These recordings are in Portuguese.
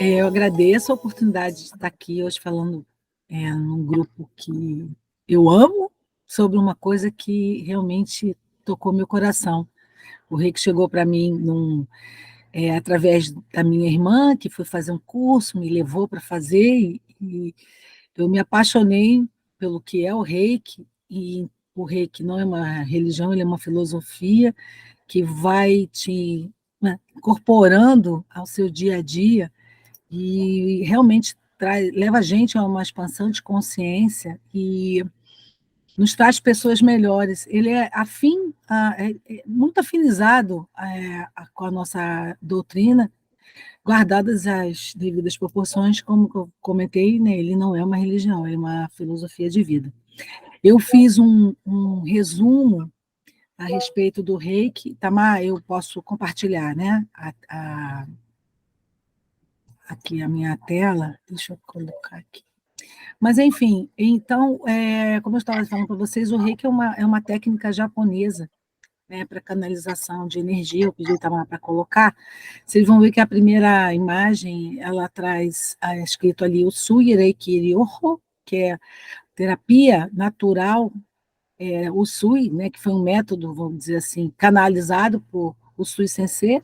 Eu agradeço a oportunidade de estar aqui hoje falando num grupo que eu amo, sobre uma coisa que realmente tocou meu coração. O Reiki chegou para mim através da minha irmã, que foi fazer um curso, me levou para fazer, e eu me apaixonei pelo que é o Reiki, e o Reiki não é uma religião, ele é uma filosofia que vai te, né, incorporando ao seu dia a dia, e realmente leva a gente a uma expansão de consciência e nos traz pessoas melhores. Ele é muito afinizado com a nossa doutrina, guardadas as devidas proporções, como eu comentei, né, ele não é uma religião, é uma filosofia de vida. Eu fiz um resumo a respeito do Reiki. Tamar, eu posso compartilhar, né, aqui a minha tela, deixa eu colocar aqui. Mas, enfim, então, como eu estava falando para vocês, o Reiki é uma técnica japonesa, né, para canalização de energia. Eu pedi para colocar. Vocês vão ver que a primeira imagem, ela traz escrito ali o Sui Reiki Ryoho, que é terapia natural, o Sui, né, que foi um método, vamos dizer assim, canalizado por o Sui Sensei.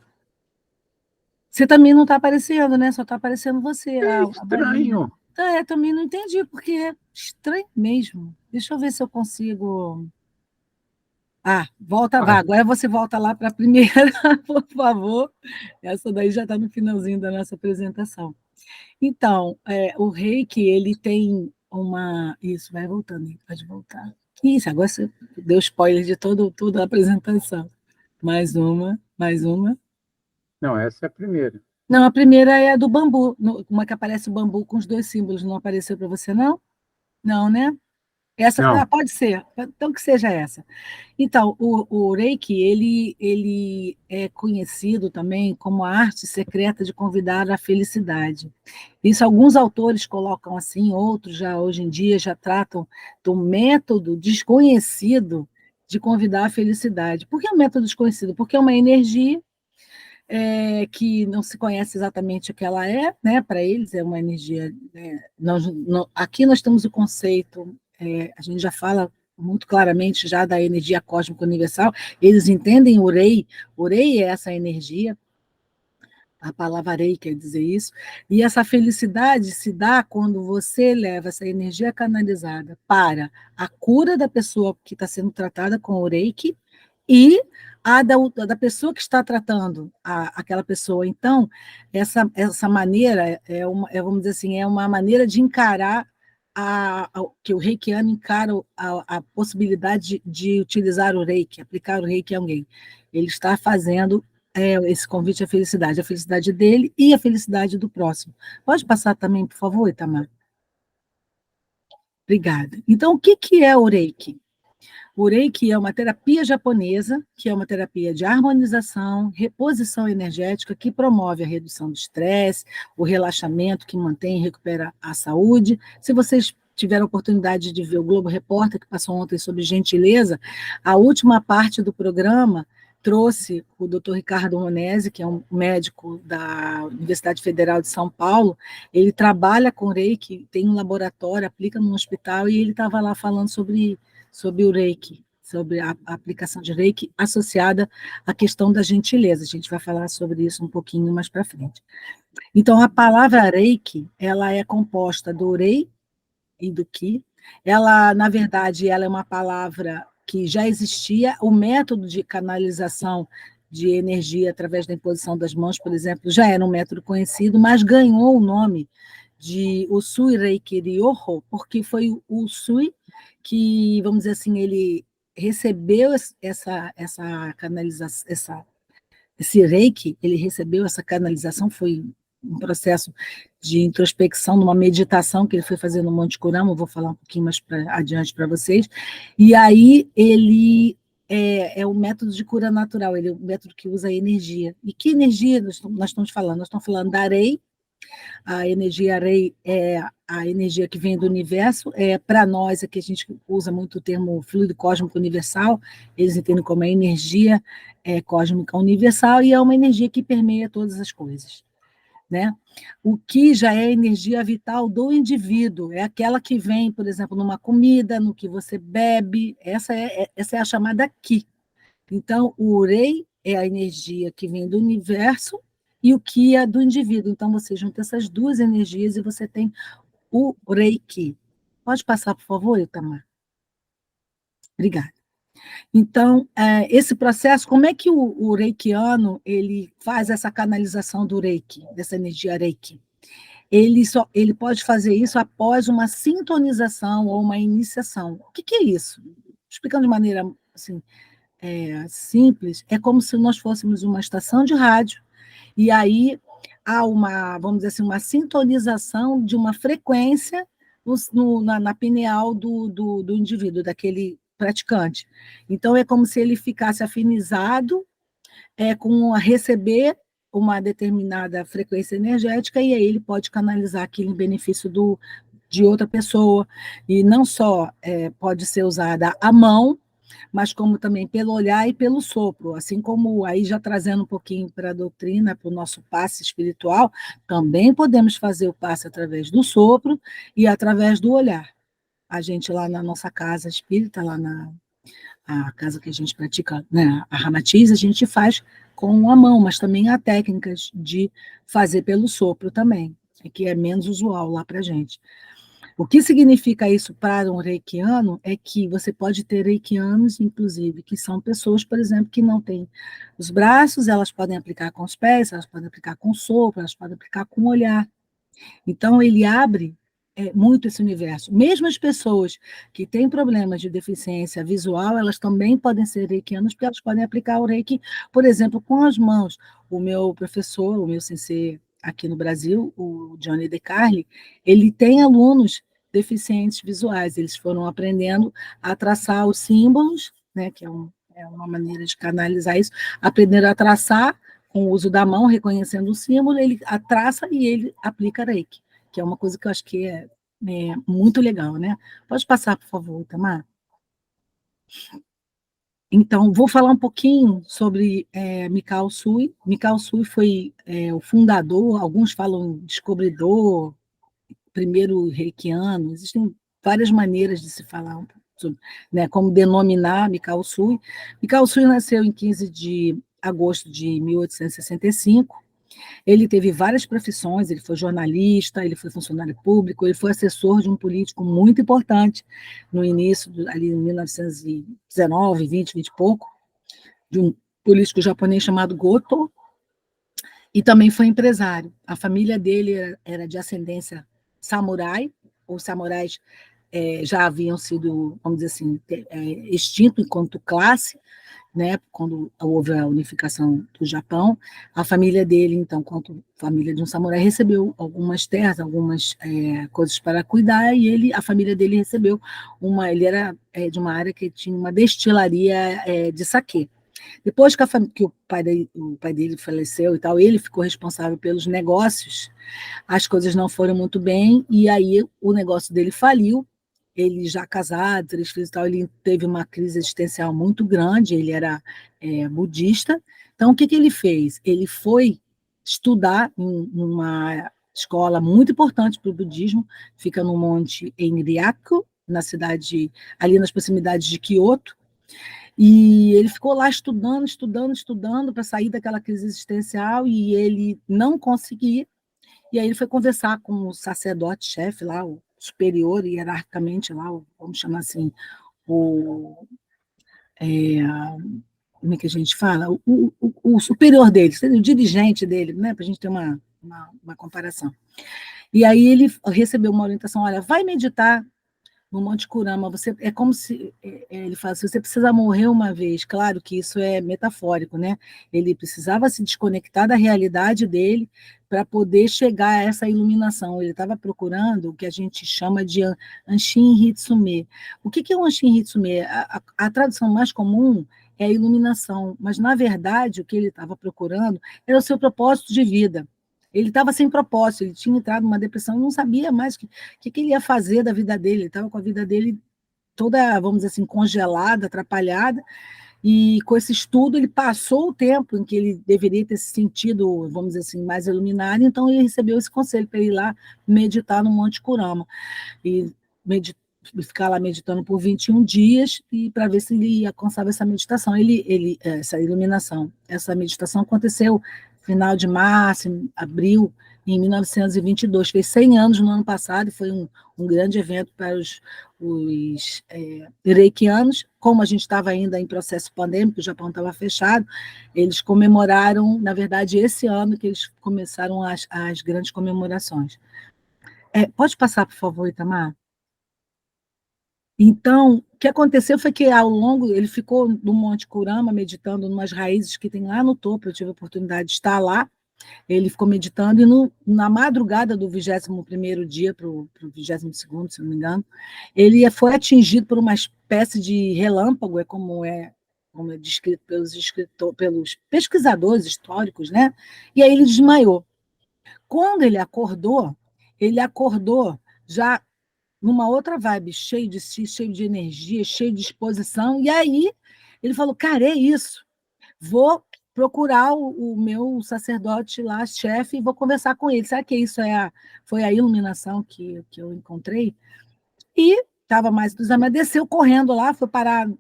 Você também não está aparecendo, né? Só está aparecendo você, É a bolinha. estranho. Também não entendi, porque é estranho mesmo. Deixa eu ver se eu consigo. Volta, vá. Uai, Agora você volta lá para a primeira, por favor. Essa daí já está no finalzinho da nossa apresentação. Então, o Reiki, ele tem uma. Isso, vai voltando aí, pode voltar. Isso, agora você deu spoiler de toda a apresentação. Mais uma, mais uma. não, essa é a primeira. Não, a primeira é a do bambu, uma que aparece o bambu com os dois símbolos. Não apareceu para você, não? Não, né? Essa, Não, pode ser, então que seja essa. Então, o Reiki, ele é conhecido também como a arte secreta de convidar à felicidade. Isso alguns autores colocam assim, outros já hoje em dia já tratam do método desconhecido de convidar à felicidade. Por que é um método desconhecido? Porque é uma energia que não se conhece exatamente o que ela é, né? Para eles é uma energia. Aqui nós temos o conceito, a gente já fala muito claramente já da energia cósmica universal. Eles entendem o rei é essa energia. A palavra rei quer dizer isso, e essa felicidade se dá quando você leva essa energia canalizada para a cura da pessoa que está sendo tratada com o Reiki e a da pessoa que está tratando aquela pessoa. Então, essa maneira vamos dizer assim, é uma maneira de encarar que o reikiano encara a possibilidade de utilizar o reiki, aplicar o reiki a alguém. Ele está fazendo esse convite à felicidade, a felicidade dele e a felicidade do próximo. Pode passar também, por favor, Itamar? Obrigada. Então, o que é o Reiki? O Reiki é uma terapia japonesa, que é uma terapia de harmonização, reposição energética, que promove a redução do estresse, o relaxamento, que mantém e recupera a saúde. Se vocês tiveram a oportunidade de ver o Globo Repórter, que passou ontem sobre gentileza, a última parte do programa trouxe o Dr. Ricardo Monesi, que é um médico da Universidade Federal de São Paulo. Ele trabalha com Reiki, tem um laboratório, aplica no hospital, e ele estava lá falando sobre o Reiki, sobre a aplicação de Reiki associada à questão da gentileza. A gente vai falar sobre isso um pouquinho mais para frente. Então, a palavra Reiki, ela é composta do Rei e do Ki. Ela, na verdade, ela é uma palavra que já existia. O método de canalização de energia através da imposição das mãos, por exemplo, já era um método conhecido, mas ganhou o nome de Usui Reiki Ryoho, porque foi o Usui que, vamos dizer assim, ele recebeu essa canalização, esse Reiki, ele recebeu essa canalização, foi um processo de introspecção, numa meditação que ele foi fazer no Monte Kurama, eu vou falar um pouquinho mais adiante para vocês, e aí ele é o método de cura natural, ele é o método que usa a energia. E que energia nós estamos falando? Nós estamos falando da Rei. A energia Rei é a energia que vem do universo. Para nós, aqui a gente usa muito o termo fluido cósmico universal, eles entendem como a energia cósmica universal, e é uma energia que permeia todas as coisas. né? O Ki já é a energia vital do indivíduo, é aquela que vem, por exemplo, numa comida, no que você bebe, essa é a chamada Ki. Então, o Rei é a energia que vem do universo e o Ki é do indivíduo. Então, você junta essas duas energias e você tem o Reiki. Pode passar, por favor, Itamar? Obrigada. Então, esse processo, como é que o reikiano ele faz essa canalização do Reiki, dessa energia Reiki? Ele pode fazer isso após uma sintonização ou uma iniciação. O que é isso? Explicando de maneira assim, simples, é como se nós fôssemos uma estação de rádio, e aí há uma, vamos dizer assim, uma sintonização de uma frequência na pineal do indivíduo, daquele praticante. Então, é como se ele ficasse afinizado com a receber uma determinada frequência energética, e aí ele pode canalizar aquilo em benefício de outra pessoa, e não só pode ser usada a mão, mas como também pelo olhar e pelo sopro, assim como aí já trazendo um pouquinho para a doutrina, para o nosso passe espiritual, também podemos fazer o passe através do sopro e através do olhar. A gente lá na nossa casa espírita, lá na a casa que a gente pratica, né, a Ramatiz, a gente faz com a mão, mas também há técnicas de fazer pelo sopro também, que é menos usual lá para a gente. O que significa isso para um reikiano é que você pode ter reikianos, inclusive, que são pessoas, por exemplo, que não têm os braços, elas podem aplicar com os pés, elas podem aplicar com o sopro, elas podem aplicar com o olhar. Então, ele abre muito esse universo. Mesmo as pessoas que têm problemas de deficiência visual, elas também podem ser reikianas, porque elas podem aplicar o reiki, por exemplo, com as mãos. O meu professor, o meu sensei aqui no Brasil, o Johnny De Carli, ele tem alunos deficientes visuais, eles foram aprendendo a traçar os símbolos, né, que é uma maneira de canalizar isso, aprenderam a traçar com o uso da mão, reconhecendo o símbolo, ele a traça e ele aplica reiki, que é uma coisa que eu acho que é muito legal, né? Pode passar, por favor, Tamar? Então, vou falar um pouquinho sobre Mikao Usui. Mikao Usui foi o fundador, alguns falam descobridor, primeiro reikiano, existem várias maneiras de se falar sobre, né, como denominar Mikao Usui. Mikao Usui nasceu em 15 de agosto de 1865. Ele teve várias profissões, ele foi jornalista, ele foi funcionário público, ele foi assessor de um político muito importante no início, ali em 1919, 20, 20 e pouco, de um político japonês chamado Goto, e também foi empresário. A família dele era de ascendência samurai, os samurais já haviam sido, vamos dizer assim, extintos enquanto classe, né, quando houve a unificação do Japão. A família dele, então, quanto família de um samurai, recebeu algumas terras, algumas coisas para cuidar, e a família dele recebeu ele era de uma área que tinha uma destilaria de saquê. Depois que o pai dele faleceu e tal, ele ficou responsável pelos negócios, as coisas não foram muito bem, e aí o negócio dele faliu. Ele já casado, 3 filhos e tal, ele teve uma crise existencial muito grande, ele era budista. Então, o que ele fez? Ele foi estudar em uma escola muito importante para o budismo, fica no monte Enryaku, na cidade, ali nas proximidades de Kyoto, e ele ficou lá estudando, estudando, estudando para sair daquela crise existencial, e ele não conseguia. E aí ele foi conversar com o sacerdote-chefe lá, o superior, hierarquicamente lá, vamos chamar assim, como é que a gente fala? O superior dele, o dirigente dele, né, para a gente ter uma comparação. E aí ele recebeu uma orientação, olha, vai meditar no Monte Kurama, é como se ele fala assim, você precisa morrer uma vez. Claro que isso é metafórico, né? Ele precisava se desconectar da realidade dele para poder chegar a essa iluminação. Ele estava procurando o que a gente chama de Anshin Hitsume. O que é o Anshin Hitsume? A tradução mais comum é a iluminação, mas, na verdade, o que ele estava procurando era o seu propósito de vida. Ele estava sem propósito, ele tinha entrado numa depressão e não sabia mais o que ele ia fazer da vida dele. Ele estava com a vida dele toda, vamos dizer assim, congelada, atrapalhada, E com esse estudo ele passou o tempo em que ele deveria ter se sentido, vamos dizer assim, mais iluminado, então ele recebeu esse conselho para ir lá meditar no Monte Kurama e ficar lá meditando por 21 dias e para ver se ele alcançava essa meditação, essa iluminação. Essa meditação aconteceu no final de março, em abril, em 1922, fez 100 anos no ano passado, e foi um grande evento para os reikianos. Como a gente estava ainda em processo pandêmico, o Japão estava fechado, eles comemoraram, na verdade, esse ano que eles começaram as grandes comemorações. Pode passar, por favor, Itamar? Então, o que aconteceu foi que, ao longo, ele ficou no Monte Kurama, meditando em umas raízes que tem lá no topo, eu tive a oportunidade de estar lá, ele ficou meditando, e na madrugada do 21º dia para o 22º, se não me engano, ele foi atingido por uma espécie de relâmpago, como é descrito pelos pesquisadores históricos, né? E aí ele desmaiou. Quando ele acordou já numa outra vibe, cheio de si, cheio de energia, cheio de disposição, e aí ele falou, cara, é isso, vou procurar o meu sacerdote lá, chefe, e vou conversar com ele. Será que isso foi a iluminação que eu encontrei? E estava mais entusiasmado, desceu correndo lá, foi parar,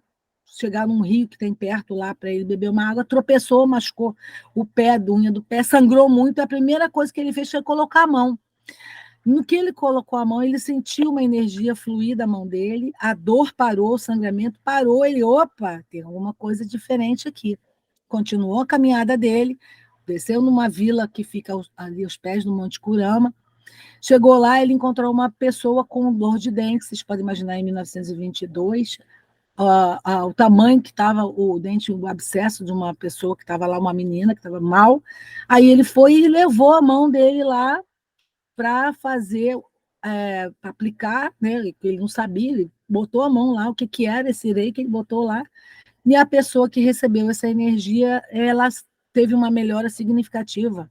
chegar num rio que tem perto lá para ele beber uma água, tropeçou, machucou o pé, a unha do pé, sangrou muito. A primeira coisa que ele fez foi colocar a mão. No que ele colocou a mão, ele sentiu uma energia fluir da mão dele, a dor parou, o sangramento parou, ele, opa, tem alguma coisa diferente aqui. Continuou a caminhada dele, desceu numa vila que fica ali aos pés do Monte Kurama, chegou lá, ele encontrou uma pessoa com dor de dente, vocês podem imaginar, em 1922, o tamanho que estava o dente, o abscesso de uma pessoa que estava lá, uma menina que estava mal. Aí ele foi e levou a mão dele lá para fazer, para aplicar, né? Ele não sabia, ele botou a mão lá, o que era esse reiki, ele botou lá, e a pessoa que recebeu essa energia, ela teve uma melhora significativa.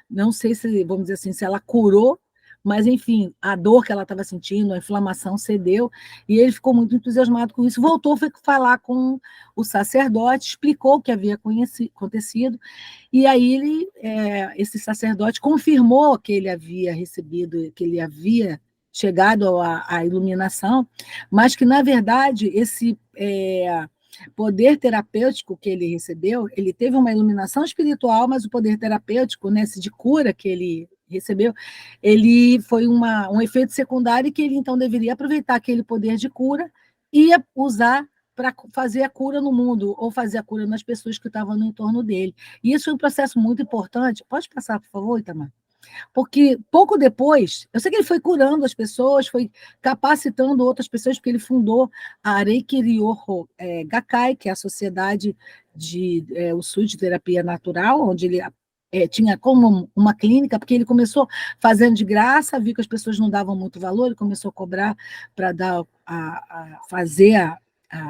Não sei se, vamos dizer assim, se ela curou, mas, enfim, a dor que ela estava sentindo, a inflamação cedeu, e ele ficou muito entusiasmado com isso. Voltou, foi falar com o sacerdote, explicou o que havia acontecido, e aí esse sacerdote confirmou que ele havia recebido, que ele havia chegado à iluminação, mas que, na verdade, esse poder terapêutico que ele recebeu, ele teve uma iluminação espiritual, mas o poder terapêutico, né, de cura que ele recebeu, ele foi um efeito secundário que ele, então, deveria aproveitar aquele poder de cura e usar para fazer a cura no mundo, ou fazer a cura nas pessoas que estavam no entorno dele. E isso foi um processo muito importante. Pode passar, por favor, Itamar? Porque pouco depois, eu sei que ele foi curando as pessoas, foi capacitando outras pessoas, porque ele fundou a Reiki Ryoho Gakkai, que é a sociedade Usui de terapia natural, onde ele tinha como uma clínica, porque ele começou fazendo de graça, viu que as pessoas não davam muito valor, ele começou a cobrar para fazer a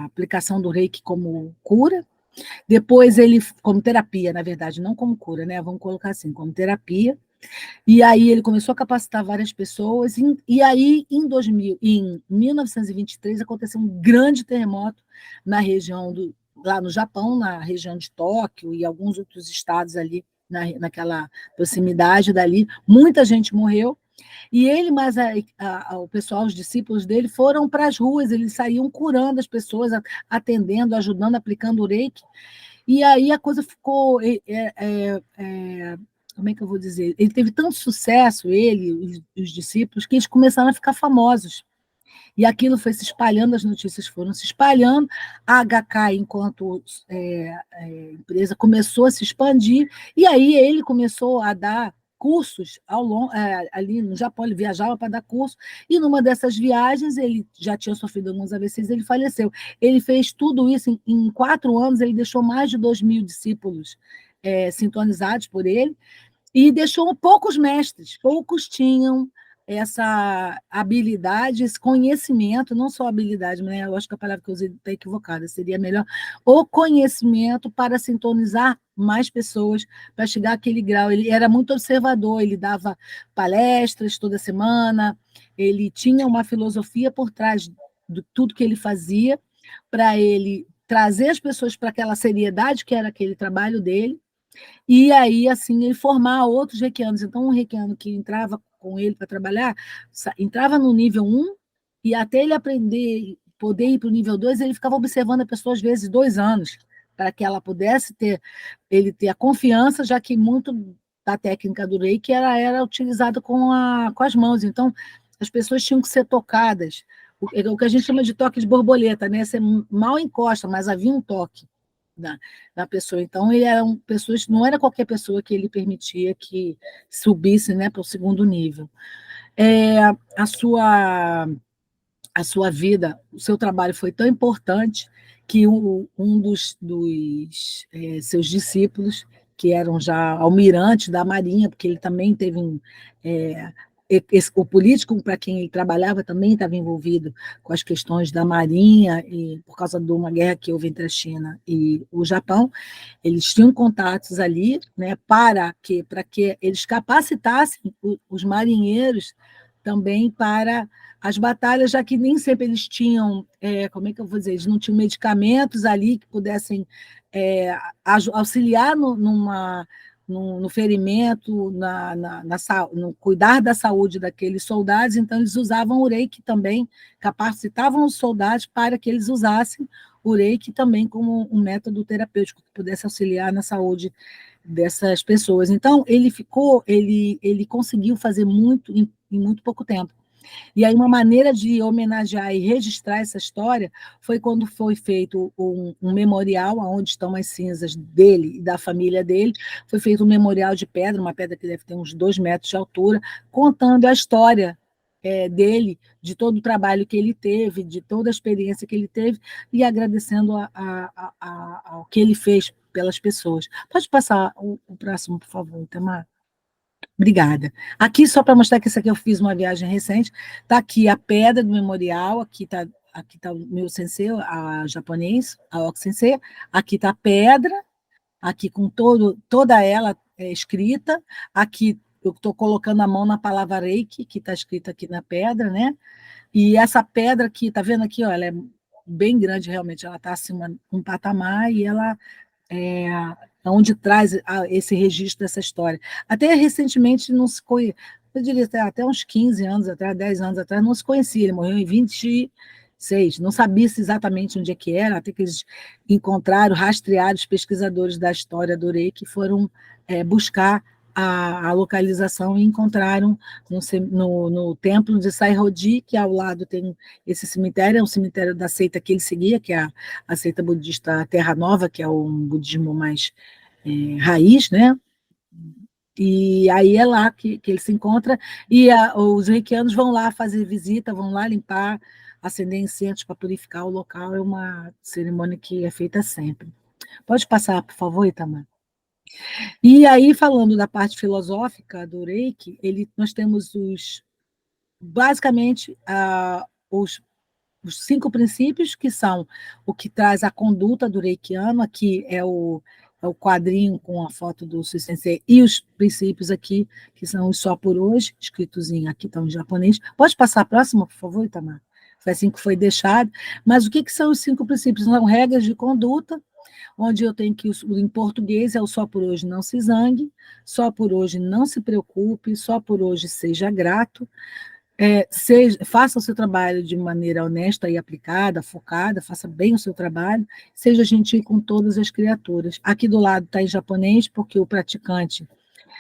aplicação do Reiki como cura. Depois ele, como terapia, na verdade, não como cura, né? Vamos colocar assim, como terapia. E aí ele começou a capacitar várias pessoas, e aí em 1923 aconteceu um grande terremoto na região lá no Japão, na região de Tóquio e alguns outros estados ali, naquela proximidade dali, muita gente morreu, e ele, mais o pessoal, os discípulos dele, foram para as ruas, eles saíam curando as pessoas, atendendo, ajudando, aplicando o reiki, e aí a coisa ficou como é que eu vou dizer? Ele teve tanto sucesso, ele e os discípulos, que eles começaram a ficar famosos. E aquilo foi se espalhando, as notícias foram se espalhando, a HK, enquanto empresa, começou a se expandir, e aí ele começou a dar cursos ali no Japão, ele viajava para dar curso, e numa dessas viagens, ele já tinha sofrido alguns AVCs, ele faleceu. Ele fez tudo isso em 4 anos, ele deixou mais de 2.000 discípulos sintonizados por ele, e deixou poucos mestres, poucos tinham essa habilidade, esse conhecimento, não só habilidade, né? Eu acho que a palavra que eu usei está equivocada, seria melhor, o conhecimento para sintonizar mais pessoas, para chegar àquele grau. Ele era muito observador, ele dava palestras toda semana, ele tinha uma filosofia por trás de tudo que ele fazia, para ele trazer as pessoas para aquela seriedade que era aquele trabalho dele, e aí, assim, ele formar outros reikianos. Então, um reikiano que entrava com ele para trabalhar, entrava no nível 1, e até ele aprender, poder ir para o nível 2, ele ficava observando a pessoa, às vezes, 2 anos, para que ela pudesse ele ter a confiança, já que muito da técnica do Reiki era utilizada com as mãos. Então, as pessoas tinham que ser tocadas, o que a gente chama de toque de borboleta, né? Você mal encosta, mas havia um toque da pessoa. Então, ele era pessoas, não era qualquer pessoa que ele permitia que subisse, né, para o segundo nível. A sua vida, o seu trabalho foi tão importante que um dos seus discípulos, que eram já almirantes da Marinha, porque ele também teve o político para quem ele trabalhava também estava envolvido com as questões da Marinha, e por causa de uma guerra que houve entre a China e o Japão, eles tinham contatos ali, né, para que eles capacitassem os marinheiros também para as batalhas, já que nem sempre eles tinham, como é que eu vou dizer, eles não tinham medicamentos ali que pudessem auxiliar no ferimento, no cuidar da saúde daqueles soldados. Então eles usavam o reiki também, capacitavam os soldados para que eles usassem o reiki também como um método terapêutico que pudesse auxiliar na saúde dessas pessoas. Então ele conseguiu fazer muito em muito pouco tempo. E aí uma maneira de homenagear e registrar essa história foi quando foi feito um memorial, onde estão as cinzas dele e da família dele. Foi feito um memorial de pedra, uma pedra que deve ter uns 2 metros de altura, contando a história dele, de todo o trabalho que ele teve, de toda a experiência que ele teve, e agradecendo ao que ele fez pelas pessoas. Pode passar o próximo, por favor, Itamar? Obrigada. Aqui, só para mostrar que isso aqui eu fiz uma viagem recente, está aqui a pedra do memorial, aqui tá o meu sensei, a japonês, a Oki Sensei, aqui está a pedra, aqui com toda ela escrita, aqui eu estou colocando a mão na palavra Reiki, que está escrita aqui na pedra, né? E essa pedra aqui, está vendo aqui, ó, ela é bem grande realmente, ela está acima de um patamar e ela é, onde traz esse registro dessa história. Até recentemente não se conhecia, eu diria até uns 15 anos atrás, 10 anos atrás, não se conhecia, ele morreu em 26, não sabia-se exatamente onde é que era, até que eles encontraram, rastrearam os pesquisadores da história do Rei, que foram buscar a localização e encontraram no templo de Sairodi, que ao lado tem esse cemitério, é um cemitério da seita que ele seguia, que é a seita budista Terra Nova, que é um budismo mais raiz, né? E aí é lá que ele se encontra, e os reikianos vão lá fazer visita, vão lá limpar, acender incensos para purificar o local, é uma cerimônia que é feita sempre. Pode passar, por favor, Itamar? E aí, falando da parte filosófica do Reiki, nós temos basicamente os 5 princípios, que são o que traz a conduta do reikiano. Aqui é o quadrinho com a foto do Sui Sensei, e os princípios aqui, que são os só por hoje, escritos aqui estão em japonês. Pode passar a próxima, por favor, Itamar? Foi assim que foi deixado. Mas o que são os 5 princípios? São regras de conduta, onde eu tenho que, em português, é o só por hoje não se zangue, só por hoje não se preocupe, só por hoje seja grato, faça o seu trabalho de maneira honesta e aplicada, focada, faça bem o seu trabalho, seja gentil com todas as criaturas. Aqui do lado está em japonês, porque o praticante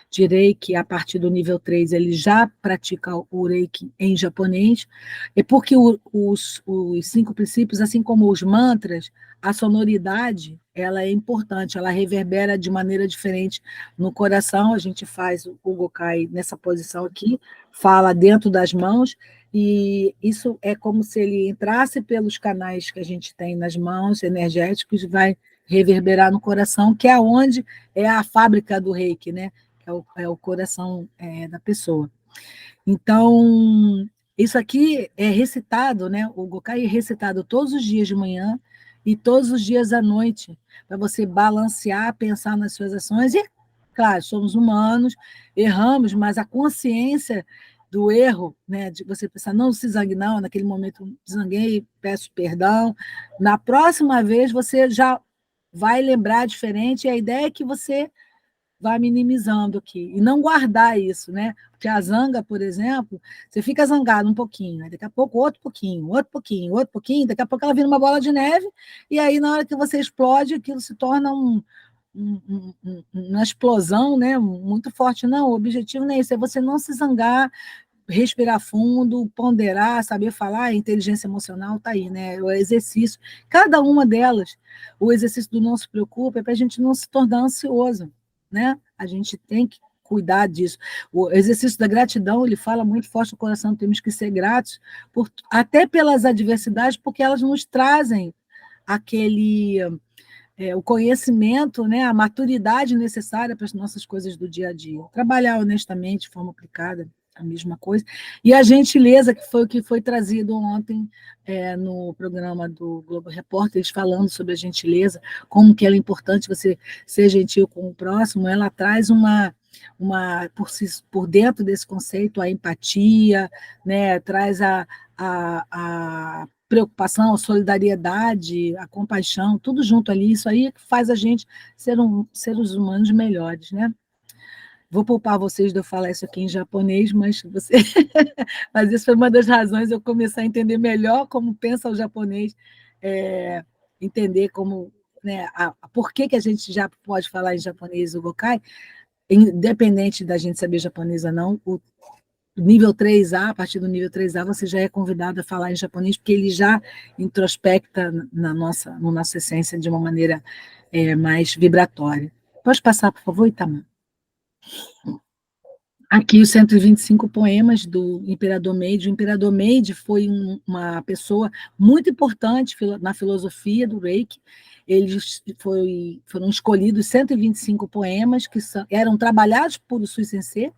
de Reiki, a partir do nível 3, ele já pratica o Reiki em japonês, é porque os 5 princípios, assim como os mantras, a sonoridade, ela é importante, ela reverbera de maneira diferente no coração. A gente faz o Gokai nessa posição aqui, fala dentro das mãos, e isso é como se ele entrasse pelos canais que a gente tem nas mãos, energéticos, e vai reverberar no coração, que é onde é a fábrica do Reiki, né? É o coração da pessoa. Então, isso aqui é recitado, né? O Gokai é recitado todos os dias de manhã e todos os dias à noite, para você balancear, pensar nas suas ações. E, claro, somos humanos, erramos, mas a consciência do erro, né, de você pensar, não se zangue, não, naquele momento zanguei, peço perdão. Na próxima vez você já vai lembrar diferente, e a ideia é que você vai minimizando aqui, e não guardar isso, né? Porque a zanga, por exemplo, você fica zangado um pouquinho, né? Daqui a pouco outro pouquinho, outro pouquinho, outro pouquinho, daqui a pouco ela vira uma bola de neve, e aí na hora que você explode, aquilo se torna uma explosão, né? Muito forte. Não, o objetivo não é isso, é você não se zangar, respirar fundo, ponderar, saber falar, a inteligência emocional está aí, né? O exercício, cada uma delas, o exercício do não se preocupa é para a gente não se tornar ansioso, né? A gente tem que cuidar disso. O exercício da gratidão, ele fala muito forte no coração, temos que ser gratos, até pelas adversidades, porque elas nos trazem aquele o conhecimento, né, a maturidade necessária para as nossas coisas do dia a dia. Trabalhar honestamente, de forma aplicada, a mesma coisa. E a gentileza, que foi o que foi trazido ontem no programa do Globo Repórter, eles falando sobre a gentileza, como que ela é importante você ser gentil com o próximo, ela traz por dentro desse conceito a empatia, né, traz a preocupação, a solidariedade, a compaixão, tudo junto ali, isso aí que faz a gente seres humanos melhores, né? Vou poupar vocês de eu falar isso aqui em japonês, mas mas isso foi uma das razões de eu começar a entender melhor como pensa o japonês, entender como, né, por que a gente já pode falar em japonês o Gokai, independente da gente saber japonês ou não, o nível 3A, a partir do nível 3A, você já é convidado a falar em japonês, porque ele já introspecta na nossa essência de uma maneira mais vibratória. Pode passar, por favor, Itamar? Aqui os 125 poemas do Imperador Meiji. O Imperador Meiji foi uma pessoa muito importante na filosofia do Reiki. Foram escolhidos 125 poemas que eram trabalhados por Usui Sensei.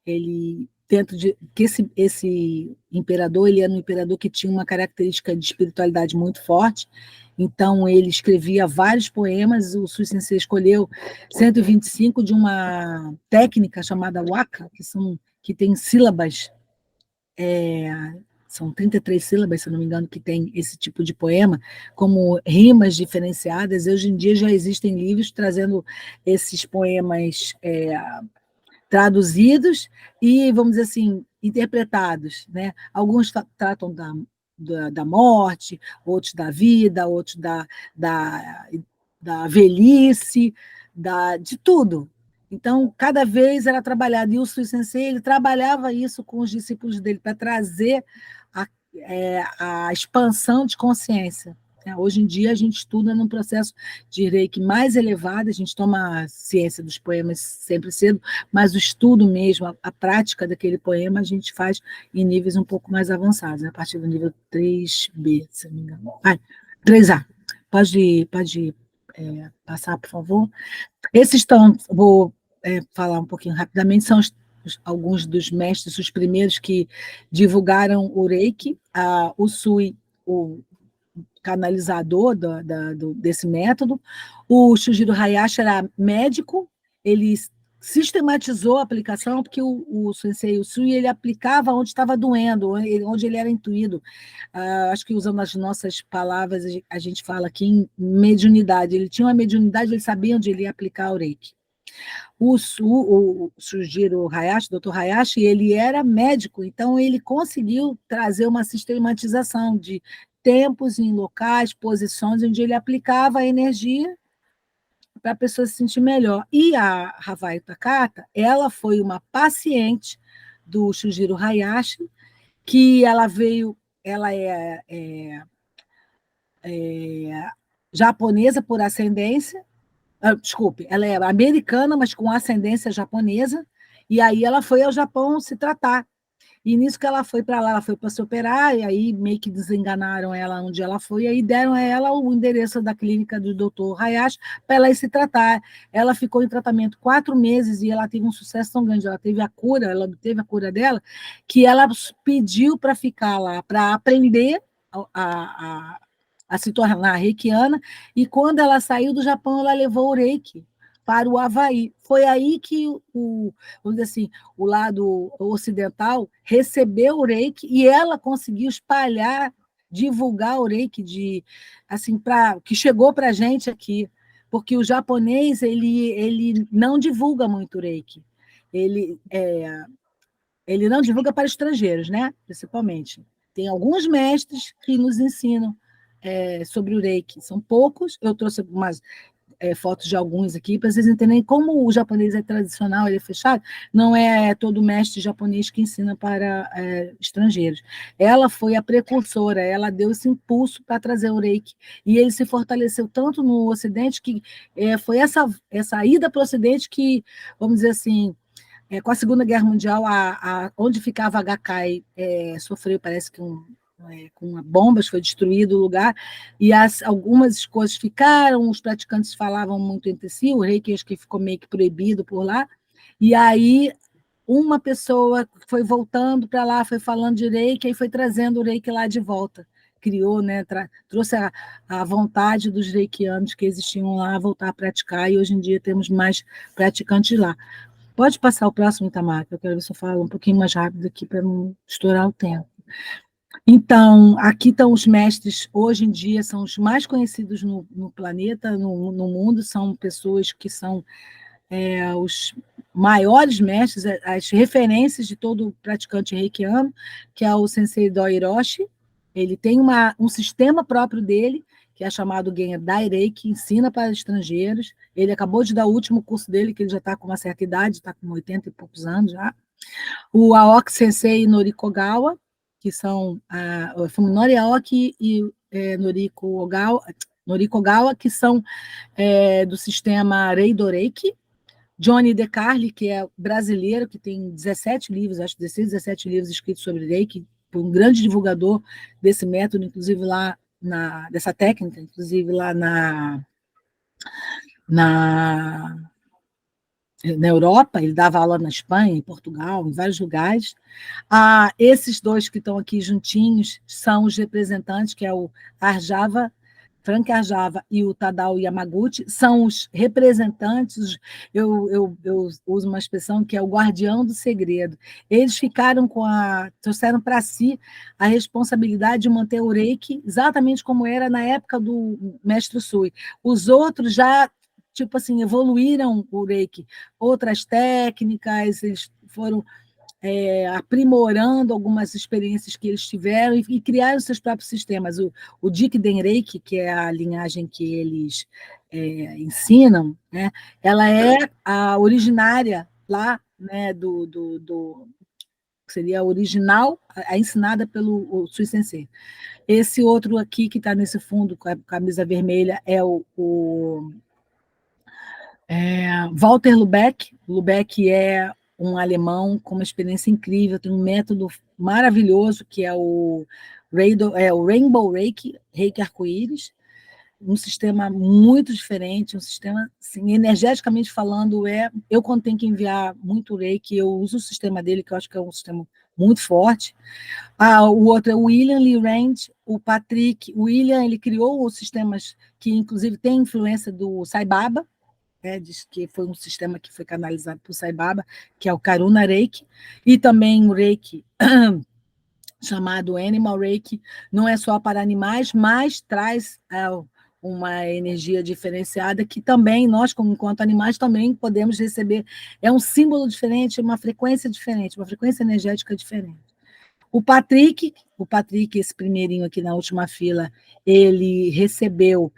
Ele dentro de que esse imperador, ele era um imperador que tinha uma característica de espiritualidade muito forte, então ele escrevia vários poemas, o Sui Sensei escolheu 125 de uma técnica chamada waka, que tem sílabas, são 33 sílabas, se não me engano, que tem esse tipo de poema, como rimas diferenciadas. Hoje em dia já existem livros trazendo esses poemas traduzidos e, vamos dizer assim, interpretados, né? Alguns tratam da morte, outros da vida, outros da, da velhice, de tudo. Então, cada vez era trabalhado, e o Sui Sensei, ele trabalhava isso com os discípulos dele, para trazer a expansão de consciência. Hoje em dia, a gente estuda num processo de reiki mais elevado, a gente toma a ciência dos poemas sempre cedo, mas o estudo mesmo, a prática daquele poema, a gente faz em níveis um pouco mais avançados, a partir do nível 3B, se não me engano. 3A. Pode passar, por favor? Vou falar um pouquinho rapidamente, são alguns dos mestres, os primeiros que divulgaram o Reiki, o Sui, o canalizador desse método. O Shujiro Hayashi era médico, ele sistematizou a aplicação, porque o Sensei Usui, ele aplicava onde estava doendo, onde ele era intuído. Acho que usando as nossas palavras, a gente fala aqui em mediunidade. Ele tinha uma mediunidade, ele sabia onde ele ia aplicar o Reiki. O Shujiro Hayashi, Dr. Hayashi, ele era médico, então ele conseguiu trazer uma sistematização de tempos em locais, posições, onde ele aplicava a energia para a pessoa se sentir melhor. E a Hawaii Takata, ela foi uma paciente do Shujiro Hayashi, que ela é japonesa por ascendência, desculpe, ela é americana, mas com ascendência japonesa, e aí ela foi ao Japão se tratar. E nisso que ela foi para lá, ela foi para se operar, e aí meio que desenganaram ela onde ela foi, e aí deram a ela o endereço da clínica do Dr. Hayashi para ela ir se tratar. Ela ficou em tratamento 4 meses e ela teve um sucesso tão grande, ela teve a cura, ela obteve a cura dela, que ela pediu para ficar lá, para aprender a se tornar reikiana, e quando ela saiu do Japão, ela levou o reiki para o Havaí. Foi aí que vamos dizer assim, o lado ocidental recebeu o reiki e ela conseguiu espalhar, divulgar o reiki assim, que chegou para a gente aqui, porque o japonês ele não divulga muito o reiki. Ele não divulga para estrangeiros, né? Principalmente. Tem alguns mestres que nos ensinam sobre o reiki. São poucos, eu trouxe umas fotos de alguns aqui, para vocês entenderem como o japonês é tradicional, ele é fechado, não é todo mestre japonês que ensina para estrangeiros. Ela foi a precursora, ela deu esse impulso para trazer o reiki, e ele se fortaleceu tanto no Ocidente, que foi essa ida para o Ocidente que, vamos dizer assim, com a Segunda Guerra Mundial, onde ficava a Gakkai sofreu, parece que com bombas, foi destruído o lugar, e algumas coisas ficaram, os praticantes falavam muito entre si, o reiki acho que ficou meio que proibido por lá, e aí uma pessoa foi voltando para lá, foi falando de reiki, e foi trazendo o reiki lá de volta, criou, né, trouxe a vontade dos reikianos que existiam lá a voltar a praticar, e hoje em dia temos mais praticantes lá. Pode passar o próximo, Itamar, que eu quero ver se eu falo um pouquinho mais rápido aqui para não estourar o tempo. Então, aqui estão os mestres, hoje em dia, são os mais conhecidos no planeta, no mundo, são pessoas que são os maiores mestres, as referências de todo praticante reikiano, que é o Sensei Doi Hiroshi. Ele tem um sistema próprio dele, que é chamado Gendai Reiki, que ensina para estrangeiros. Ele acabou de dar o último curso dele, que ele já está com uma certa idade, está com 80 e poucos anos já. O Aoki Sensei Noriko Ogawa, que são o Fuminori Aoki e Noriko Ogawa, que são do sistema Reido Reiki. Johnny De Carli, que é brasileiro, que tem 17 livros, acho 16, 17 livros escritos sobre Reiki, um grande divulgador desse método, inclusive lá dessa técnica, inclusive lá na Europa, ele dava aula na Espanha, em Portugal, em vários lugares. Esses dois que estão aqui juntinhos são os representantes, que é o Frank Arjava e o Tadao Yamaguchi, são os representantes, eu uso uma expressão que é o guardião do segredo. Eles trouxeram para si a responsabilidade de manter o reiki exatamente como era na época do mestre Sui. Os outros já tipo assim, evoluíram o reiki, outras técnicas, eles foram aprimorando algumas experiências que eles tiveram e criaram seus próprios sistemas. O Jikiden Reiki, que é a linhagem que eles ensinam, né, ela é a originária lá, né, que seria a original, a ensinada pelo Sui Sensei. Esse outro aqui, que está nesse fundo com a camisa vermelha, é o Walter Lubeck. Lubeck é um alemão com uma experiência incrível, tem um método maravilhoso, que é o Rainbow Reiki, Reiki Arco-Íris, um sistema muito diferente, um sistema, assim, energeticamente falando, eu quando tenho que enviar muito Reiki, eu uso o sistema dele, que eu acho que é um sistema muito forte. O outro é o William Lee Rand, o Patrick. O William, ele criou os sistemas que, inclusive, tem influência do Sai Baba, diz que foi um sistema que foi canalizado por Sai Baba, que é o Karuna Reiki, e também o Reiki chamado Animal Reiki, não é só para animais, mas traz uma energia diferenciada que também nós, como enquanto animais, também podemos receber. É um símbolo diferente, uma frequência diferente, uma frequência energética diferente. O Patrick, esse primeirinho aqui na última fila, ele recebeu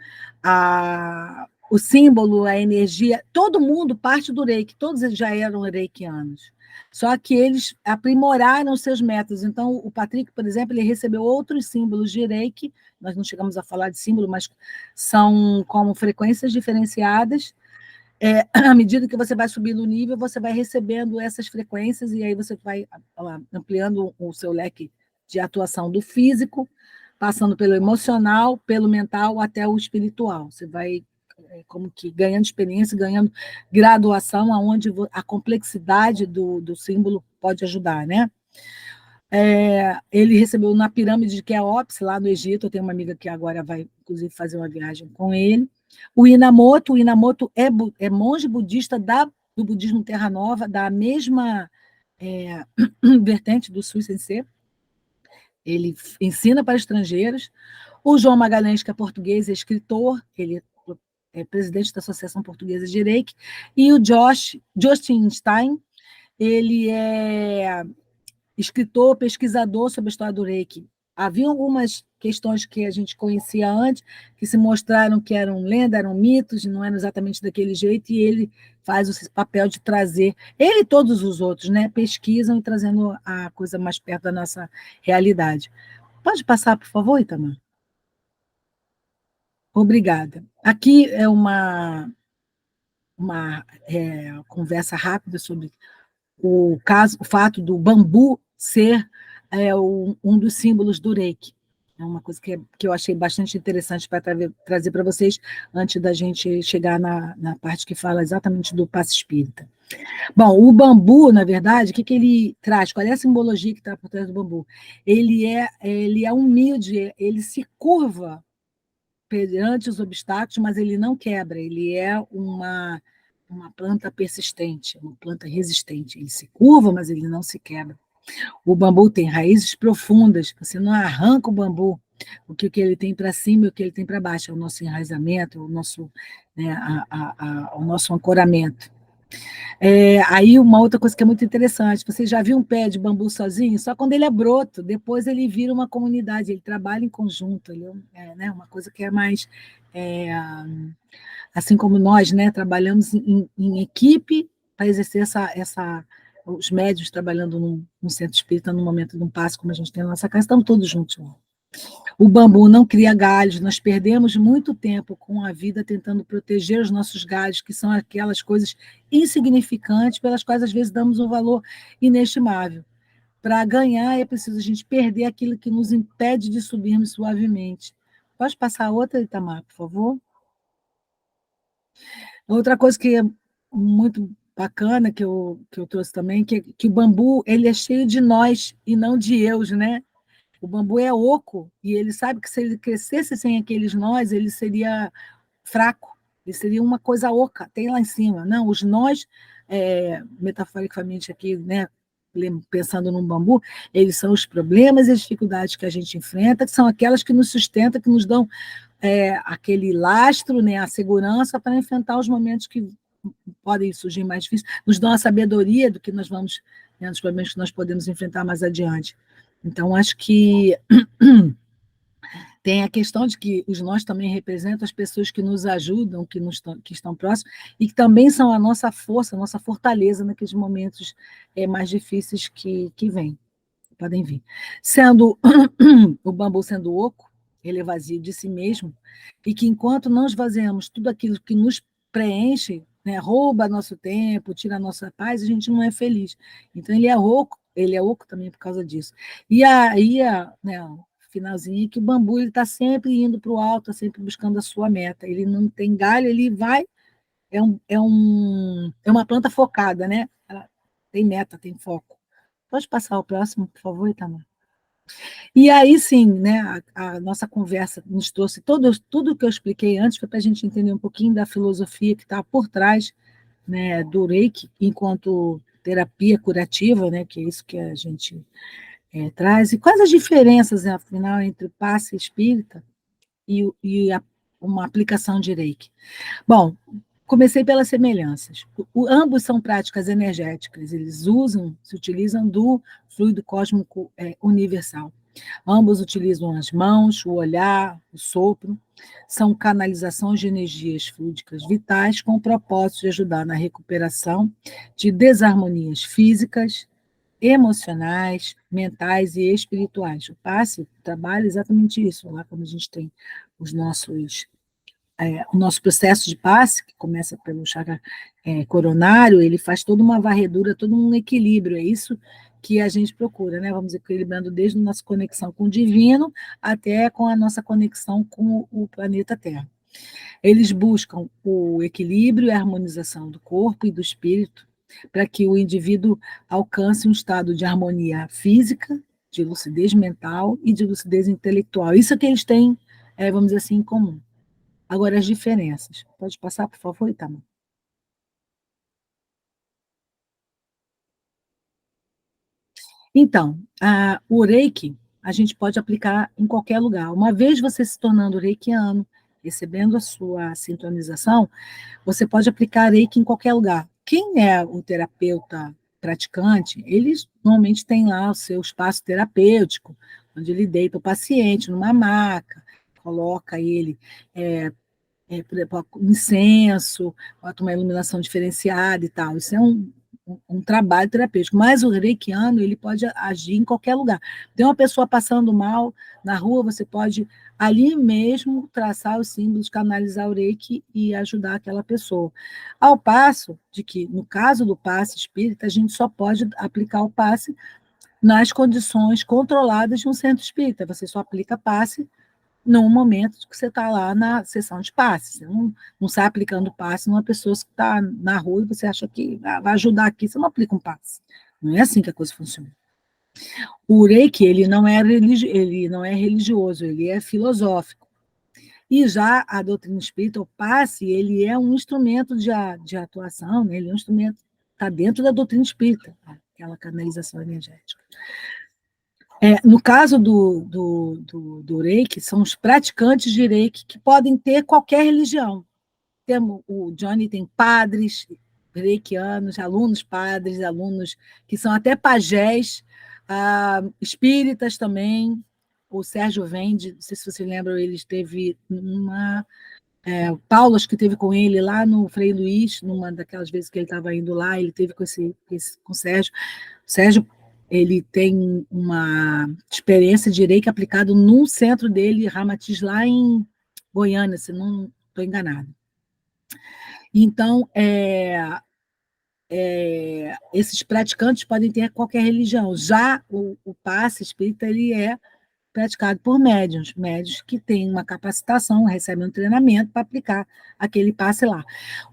o símbolo, a energia, todo mundo parte do Reiki, todos eles já eram reikianos, só que eles aprimoraram seus métodos. Então, o Patrick, por exemplo, ele recebeu outros símbolos de Reiki, nós não chegamos a falar de símbolo, mas são como frequências diferenciadas. À medida que você vai subindo o nível, você vai recebendo essas frequências, e aí você vai ampliando o seu leque de atuação do físico, passando pelo emocional, pelo mental, até o espiritual. Você vai como que ganhando experiência, ganhando graduação, aonde a complexidade do símbolo pode ajudar, né? Ele recebeu na pirâmide de Quéops, lá no Egito. Eu tenho uma amiga que agora vai, inclusive, fazer uma viagem com ele. O Inamoto é monge budista do budismo Terra Nova, da mesma vertente do Sui Sensei. Ele ensina para estrangeiros. O João Magalhães, que é português, é escritor, ele é presidente da Associação Portuguesa de Reiki. E o Justin Stein, ele é escritor, pesquisador sobre a história do Reiki. Havia algumas questões que a gente conhecia antes, que se mostraram que eram lendas, eram mitos, não eram exatamente daquele jeito, e ele faz esse papel de trazer, ele e todos os outros, né, pesquisam e trazendo a coisa mais perto da nossa realidade. Pode passar, por favor, Itamar? Obrigada. Aqui é uma conversa rápida sobre o fato do bambu ser um dos símbolos do Reiki. É uma coisa que eu achei bastante interessante para trazer para vocês, antes da gente chegar na parte que fala exatamente do passe espírita. Bom, o bambu, na verdade, o que ele traz? Qual é a simbologia que está por trás do bambu? Ele é humilde, ele se curva perante os obstáculos, mas ele não quebra, ele é uma planta persistente, uma planta resistente. Ele se curva, mas ele não se quebra. O bambu tem raízes profundas, você não arranca o bambu, o que ele tem para cima e o que ele tem para baixo, é o nosso enraizamento, o nosso, né, o nosso ancoramento. Aí uma outra coisa que é muito interessante, você já viu um pé de bambu sozinho? Só quando ele é broto, depois ele vira uma comunidade, ele trabalha em conjunto, ele né, uma coisa que é mais, assim como nós, né, trabalhamos em equipe para exercer os médios trabalhando num centro espírita, no momento de um passo, como a gente tem na nossa casa, estamos todos juntos lá. O bambu não cria galhos, nós perdemos muito tempo com a vida tentando proteger os nossos galhos, que são aquelas coisas insignificantes pelas quais às vezes damos um valor inestimável. Para ganhar é preciso a gente perder aquilo que nos impede de subirmos suavemente. Pode passar outra, Itamar, por favor? Outra coisa que é muito bacana que eu trouxe também, que o bambu ele é cheio de nós e não de eus, né? O bambu é oco, e ele sabe que se ele crescesse sem aqueles nós, ele seria fraco, ele seria uma coisa oca, tem lá em cima. Não, os nós, metaforicamente aqui, né, pensando no bambu, eles são os problemas e as dificuldades que a gente enfrenta, que são aquelas que nos sustentam, que nos dão aquele lastro, né, a segurança para enfrentar os momentos que podem surgir mais difíceis, nos dão a sabedoria do que nós vamos, né, dos problemas que nós podemos enfrentar mais adiante. Então, acho que tem a questão de que os nós também representam as pessoas que nos ajudam, que estão próximos, e que também são a nossa força, a nossa fortaleza naqueles momentos mais difíceis que vêm, podem vir. Sendo o bambu sendo oco, ele é vazio de si mesmo, e que enquanto não esvaziamos tudo aquilo que nos preenche, né, rouba nosso tempo, tira a nossa paz, a gente não é feliz. Então ele é oco também por causa disso. E aí, né, o finalzinho, que o bambu está sempre indo para o alto, tá sempre buscando a sua meta. Ele não tem galho, ele vai, é uma planta focada, né? Ela tem meta, tem foco. Pode passar o próximo, por favor, Itamar? E aí sim, né, a nossa conversa nos trouxe tudo que eu expliquei antes, foi para a gente entender um pouquinho da filosofia que está por trás, né, do Reiki, enquanto terapia curativa, né, que é isso que a gente traz, e quais as diferenças, né, afinal, entre o passe espírita e uma aplicação de Reiki. Bom, comecei pelas semelhanças. Ambos são práticas energéticas, eles se utilizam do fluido cósmico universal. Ambos utilizam as mãos, o olhar, o sopro. São canalizações de energias fluídicas vitais com o propósito de ajudar na recuperação de desarmonias físicas, emocionais, mentais e espirituais. O passe trabalha exatamente isso, lá quando a gente tem o nosso processo de passe, que começa pelo chakra coronário, ele faz toda uma varredura, todo um equilíbrio, é isso que a gente procura, né? Vamos equilibrando desde a nossa conexão com o divino até com a nossa conexão com o planeta Terra. Eles buscam o equilíbrio e a harmonização do corpo e do espírito para que o indivíduo alcance um estado de harmonia física, de lucidez mental e de lucidez intelectual. Isso é que eles têm, vamos dizer assim, em comum. Agora, as diferenças. Pode passar, por favor, Itamar? Então, o reiki, a gente pode aplicar em qualquer lugar. Uma vez você se tornando reikiano, recebendo a sua sintonização, você pode aplicar reiki em qualquer lugar. Quem é o terapeuta praticante, eles normalmente têm lá o seu espaço terapêutico, onde ele deita o paciente numa maca, coloca ele incenso, bota uma iluminação diferenciada e tal. Isso é um trabalho terapêutico. Mas o reikiano, ele pode agir em qualquer lugar. Tem uma pessoa passando mal na rua, você pode ali mesmo traçar os símbolos, canalizar o reiki e ajudar aquela pessoa. Ao passo de que, no caso do passe espírita, a gente só pode aplicar o passe nas condições controladas de um centro espírita. Você só aplica passe no momento que você está lá na sessão de passe. Você não sai aplicando passe numa pessoa que está na rua e você acha que vai ajudar aqui, você não aplica um passe. Não é assim que a coisa funciona. O reiki, ele não é religioso, ele é filosófico. E já a doutrina espírita, o passe, ele é um instrumento de atuação, né? Ele é um instrumento, está dentro da doutrina espírita, aquela canalização energética. No caso do reiki, são os praticantes de reiki que podem ter qualquer religião. O Johnny tem padres reikianos, alunos padres, alunos que são até pajés, espíritas também. O Sérgio Vende, não sei se você lembra, ele esteve o Paulo, acho que teve com ele lá no Frei Luís, numa daquelas vezes que ele estava indo lá, ele teve com o Sérgio. O Sérgio, ele tem uma experiência de reiki aplicado num centro dele, Ramatiz, lá em Goiânia, se não estou enganada. Então, esses praticantes podem ter qualquer religião. Já o passe espírita, ele é praticado por médiuns que têm uma capacitação, recebem um treinamento para aplicar aquele passe lá.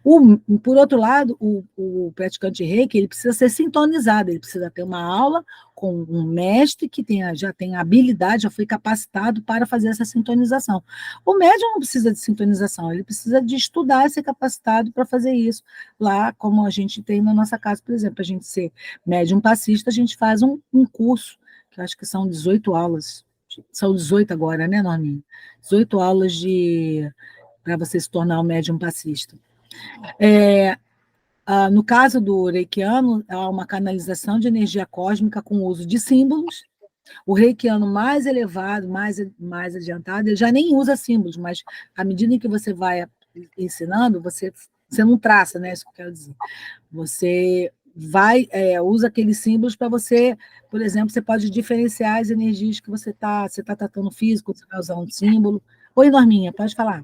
Por outro lado, o praticante reiki, ele precisa ser sintonizado, ele precisa ter uma aula com um mestre que já tem habilidade, já foi capacitado para fazer essa sintonização. O médium não precisa de sintonização, ele precisa de estudar e ser capacitado para fazer isso lá, como a gente tem na nossa casa, por exemplo, a gente ser médium passista, a gente faz um curso, que eu acho que são 18 aulas, são 18 agora, né, Norminha? 18 aulas para você se tornar um médium passista. No caso do reikiano, há uma canalização de energia cósmica com o uso de símbolos. O reikiano mais elevado, mais adiantado, ele já nem usa símbolos, mas à medida em que você vai ensinando, você não traça, né? Isso que eu quero dizer. Você usa aqueles símbolos para você, por exemplo, você pode diferenciar as energias que você tá tratando físico, você vai usar um símbolo. Oi, Norminha, pode falar.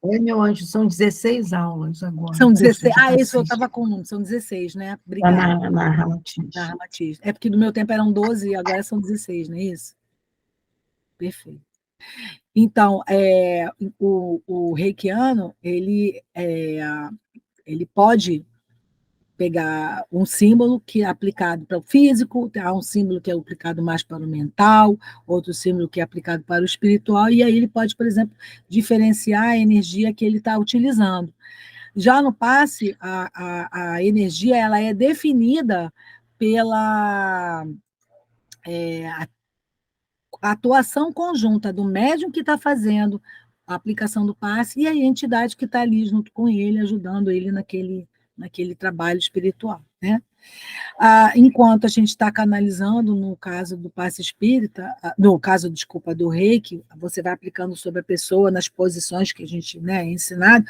Oi, meu anjo, são 16 aulas agora. São 16. Isso eu estava com o número, são 16, né? Obrigada. Na Ramatiz. Na Ramatiz. É porque no meu tempo eram 12 e agora são 16, não é isso? Perfeito. Então, o reikiano, ele pode pegar um símbolo que é aplicado para o físico, há um símbolo que é aplicado mais para o mental, outro símbolo que é aplicado para o espiritual, e aí ele pode, por exemplo, diferenciar a energia que ele está utilizando. Já no passe, a energia ela é definida pela atuação conjunta do médium que está fazendo a aplicação do passe e a entidade que está ali junto com ele, ajudando ele naquele trabalho espiritual, né? Enquanto a gente está canalizando, no caso do passe espírita, no caso, desculpa, do reiki, você vai aplicando sobre a pessoa nas posições que a gente, né, é ensinado,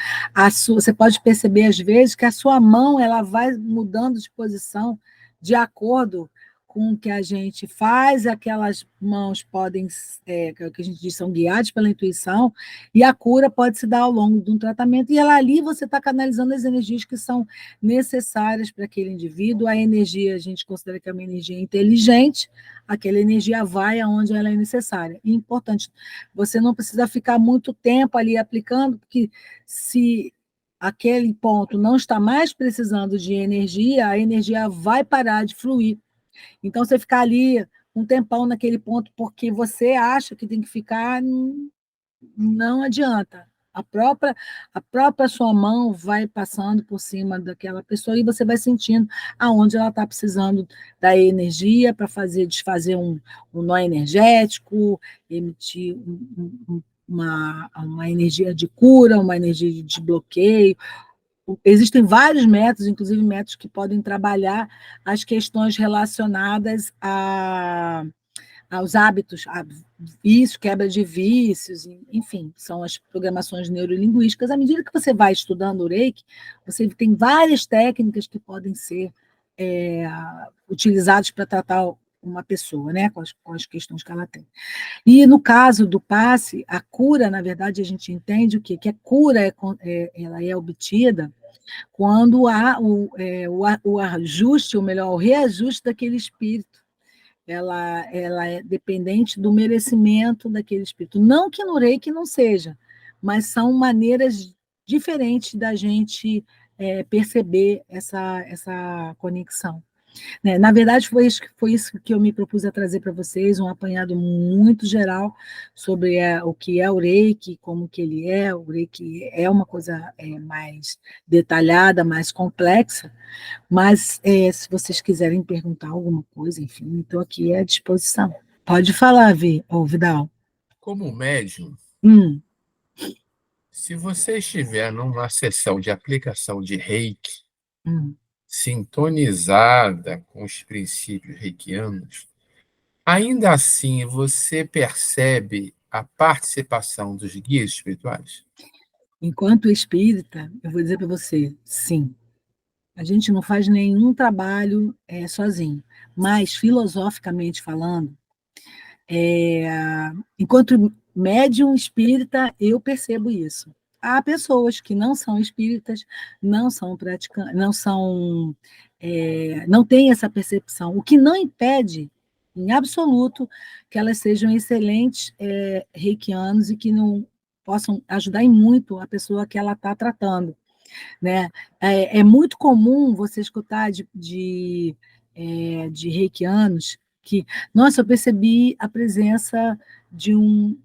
você pode perceber, às vezes, que a sua mão ela vai mudando de posição de acordo com o que a gente faz, aquelas mãos podem, que a gente diz, são guiadas pela intuição, e a cura pode se dar ao longo de um tratamento, e ali você está canalizando as energias que são necessárias para aquele indivíduo. A energia, a gente considera que é uma energia inteligente, aquela energia vai aonde ela é necessária. E é importante, você não precisa ficar muito tempo ali aplicando, porque se aquele ponto não está mais precisando de energia, a energia vai parar de fluir. Então, você ficar ali um tempão naquele ponto porque você acha que tem que ficar, não adianta. a própria sua mão vai passando por cima daquela pessoa e você vai sentindo aonde ela está precisando da energia para desfazer um nó energético, emitir uma energia de cura, uma energia de desbloqueio. Existem vários métodos, inclusive métodos que podem trabalhar as questões relacionadas aos hábitos, a vício, quebra de vícios, enfim, são as programações neurolinguísticas. À medida que você vai estudando o Reiki, você tem várias técnicas que podem ser utilizadas para tratar uma pessoa, né, com as questões que ela tem. E no caso do passe, a cura, na verdade, a gente entende o quê? Que a cura ela é obtida quando há o ajuste, ou melhor, o reajuste daquele espírito. Ela é dependente do merecimento daquele espírito. Não que no Reiki não seja, mas são maneiras diferentes da gente perceber essa conexão. Né? Na verdade, foi isso que eu me propus a trazer para vocês, um apanhado muito geral sobre o que é o Reiki, como que ele é. O Reiki é uma coisa mais detalhada, mais complexa, mas se vocês quiserem perguntar alguma coisa, enfim, estou aqui à disposição. Pode falar, Vidal. Como médium, Hum. se você estiver numa sessão de aplicação de Reiki, sintonizada com os princípios reikianos, ainda assim você percebe a participação dos guias espirituais? Enquanto espírita, eu vou dizer para você, sim. A gente não faz nenhum trabalho sozinho, mas filosoficamente falando, enquanto médium espírita, eu percebo isso. Há pessoas que não são espíritas, não são praticantes, não têm essa percepção, o que não impede, em absoluto, que elas sejam excelentes reikianos e que não possam ajudar em muito a pessoa que ela está tratando. Né? É muito comum você escutar de reikianos que, nossa, eu percebi a presença de um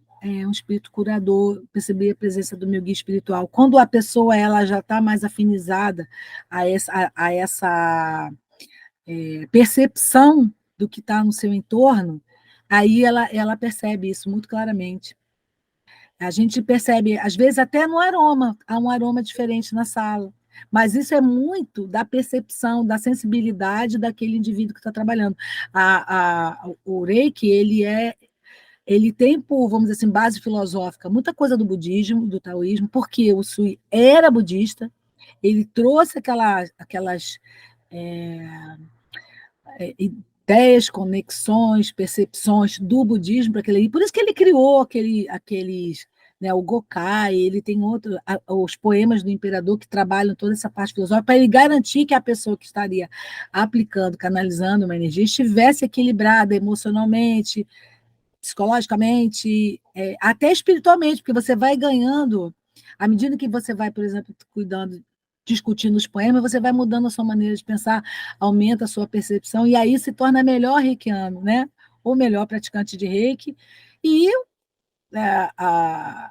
espírito curador, percebi a presença do meu guia espiritual. Quando a pessoa ela já está mais afinizada a essa percepção do que está no seu entorno, aí ela percebe isso muito claramente. A gente percebe, às vezes, até no aroma, há um aroma diferente na sala. Mas isso é muito da percepção, da sensibilidade daquele indivíduo que está trabalhando. O Reiki, ele tem, vamos dizer assim, base filosófica, muita coisa do budismo, do taoísmo, porque o Sui era budista, ele trouxe aquelas ideias, conexões, percepções do budismo para aquele. Por isso que ele criou aqueles, né, o Gokai, ele tem os poemas do imperador que trabalham toda essa parte filosófica para ele garantir que a pessoa que estaria aplicando, canalizando uma energia estivesse equilibrada emocionalmente, psicologicamente, até espiritualmente, porque você vai ganhando, à medida que você vai, por exemplo, cuidando, discutindo os poemas, você vai mudando a sua maneira de pensar, aumenta a sua percepção, e aí se torna melhor reikiano, né? Ou melhor praticante de reiki, e a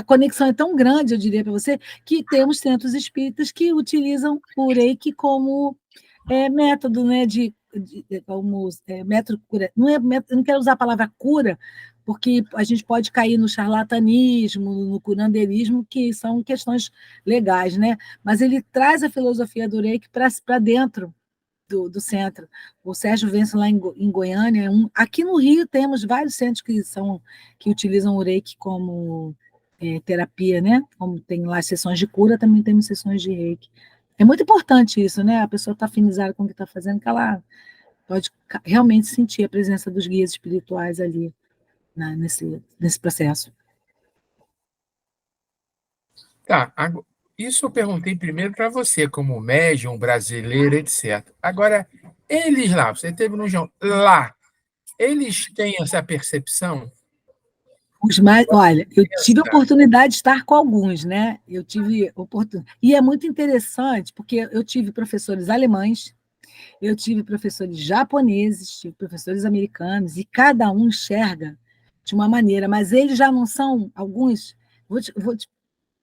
conexão é tão grande, eu diria para você, que temos centros espíritas que utilizam o reiki como método, né, como método cura. Não quero usar a palavra cura, porque a gente pode cair no charlatanismo, no curandeirismo, que são questões legais, né? Mas ele traz a filosofia do Reiki para dentro do centro. O Sérgio Venço, lá em Goiânia, aqui no Rio temos vários centros que utilizam o Reiki como terapia, né? Como tem lá sessões de cura, também temos sessões de Reiki. É muito importante isso, né? A pessoa está afinizada com o que está fazendo, que ela pode realmente sentir a presença dos guias espirituais ali, né, nesse processo. Tá, isso eu perguntei primeiro para você, como médium brasileiro, etc. Agora, eles lá, você teve no João, lá, eles têm essa percepção? Olha, eu tive a oportunidade de estar com alguns, né? Eu tive oportunidade. E é muito interessante, porque eu tive professores alemães, eu tive professores japoneses, tive professores americanos, e cada um enxerga de uma maneira, mas eles já não são, alguns, vou te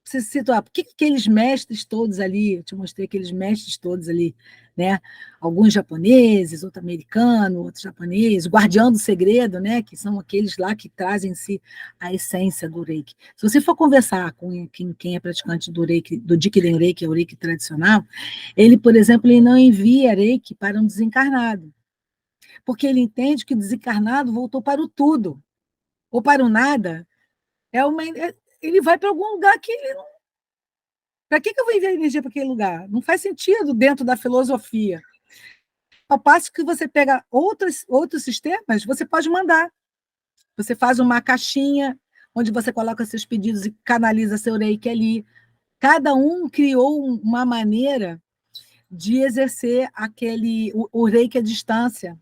se situar, por que aqueles mestres todos ali, eu te mostrei aqueles mestres todos ali, né? Alguns japoneses, outro americano, outro japonês, o guardião do segredo, né? Que são aqueles lá que trazem em si a essência do Reiki. Se você for conversar com quem é praticante do Reiki, do Jikiden Reiki, é o Reiki tradicional, ele, por exemplo, ele não envia Reiki para um desencarnado, porque ele entende que o desencarnado voltou para o tudo, ou para o nada, ele vai para algum lugar que ele não. Para que eu vou enviar energia para aquele lugar? Não faz sentido dentro da filosofia. Ao passo que você pega outros sistemas, você pode mandar. Você faz uma caixinha onde você coloca seus pedidos e canaliza seu reiki ali. Cada um criou uma maneira de exercer o reiki à distância.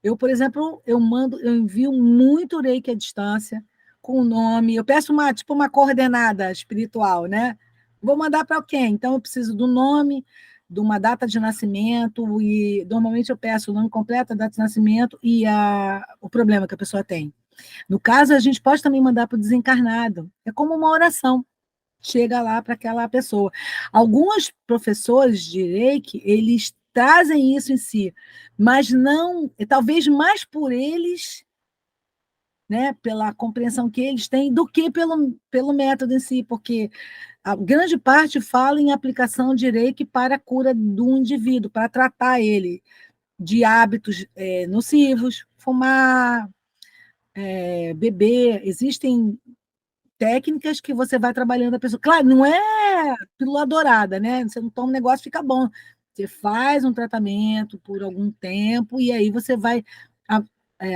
Eu, por exemplo, eu envio muito reiki à distância, com o nome, eu peço uma coordenada espiritual, né? Vou mandar para quem? Então, eu preciso do nome, de uma data de nascimento, e normalmente eu peço o nome completo, a data de nascimento e o problema que a pessoa tem. No caso, a gente pode também mandar para o desencarnado. É como uma oração. Chega lá para aquela pessoa. Alguns professores de Reiki, eles trazem isso em si, mas não, talvez mais por eles, né, pela compreensão que eles têm, do que pelo método em si, porque a grande parte fala em aplicação de Reiki para a cura do indivíduo, para tratar ele de hábitos nocivos, fumar, beber. Existem técnicas que você vai trabalhando a pessoa. Claro, não é pílula dourada, né? Você não toma um negócio e fica bom. Você faz um tratamento por algum tempo e aí você vai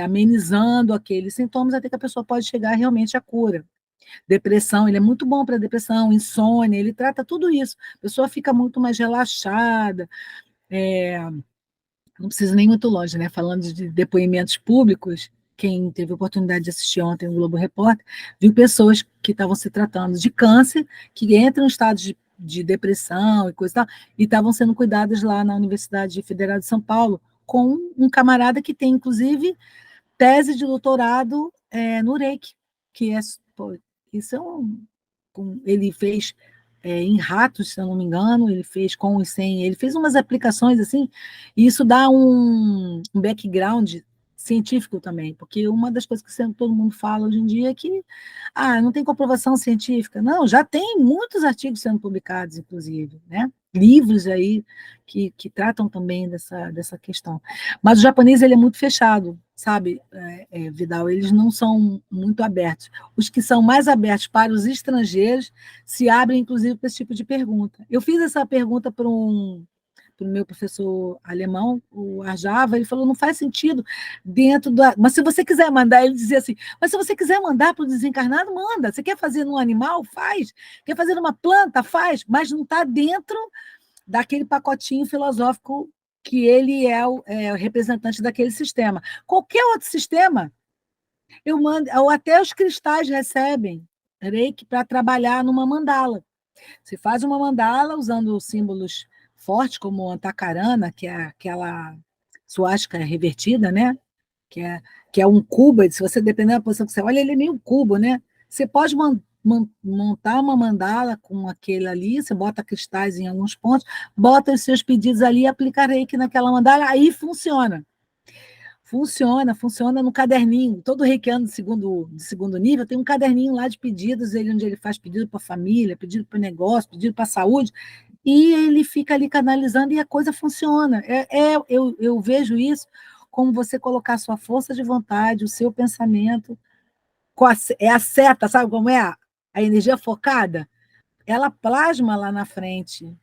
amenizando aqueles sintomas até que a pessoa pode chegar realmente à cura. Depressão, ele é muito bom para depressão, insônia, ele trata tudo isso. A pessoa fica muito mais relaxada. Não precisa nem muito longe, né? Falando de depoimentos públicos, quem teve a oportunidade de assistir ontem o Globo Repórter, viu pessoas que estavam se tratando de câncer, que entram em estado de depressão e coisa e tal, e estavam sendo cuidadas lá na Universidade Federal de São Paulo, com um camarada que tem, inclusive, tese de doutorado no Reiki, que isso é ele fez em ratos, se eu não me engano, ele fez com e sem, ele fez umas aplicações assim, e isso dá um background científico também, porque uma das coisas que todo mundo fala hoje em dia é que não tem comprovação científica. Não, já tem muitos artigos sendo publicados, inclusive, né? Livros aí que tratam também dessa questão. Mas o japonês ele é muito fechado, sabe, Vidal? Eles não são muito abertos. Os que são mais abertos para os estrangeiros se abrem, inclusive, para esse tipo de pergunta. Eu fiz essa pergunta para o meu professor alemão, o Arjava, ele falou, não faz sentido dentro da... Mas se você quiser mandar, ele dizia assim, mas se você quiser mandar para o desencarnado, manda. Você quer fazer num animal? Faz. Quer fazer numa planta? Faz. Mas não está dentro daquele pacotinho filosófico que ele é o representante daquele sistema. Qualquer outro sistema, eu mando, ou até os cristais recebem Reiki para trabalhar numa mandala. Você faz uma mandala usando símbolos fortes, como o Antakarana, que é aquela suástica revertida, né? Que é um cubo, se você depender da posição que você olha, ele é meio cubo, né? Você pode montar uma mandala com aquele ali, você bota cristais em alguns pontos, bota os seus pedidos ali e aplica Reiki naquela mandala, aí funciona. Funciona no caderninho. Todo reikiano de segundo nível tem um caderninho lá de pedidos, onde ele faz pedido para a família, pedido para o negócio, pedido para a saúde, e ele fica ali canalizando e a coisa funciona. Eu vejo isso como você colocar a sua força de vontade, o seu pensamento, é a seta, sabe como é? A energia focada, ela plasma lá na frente.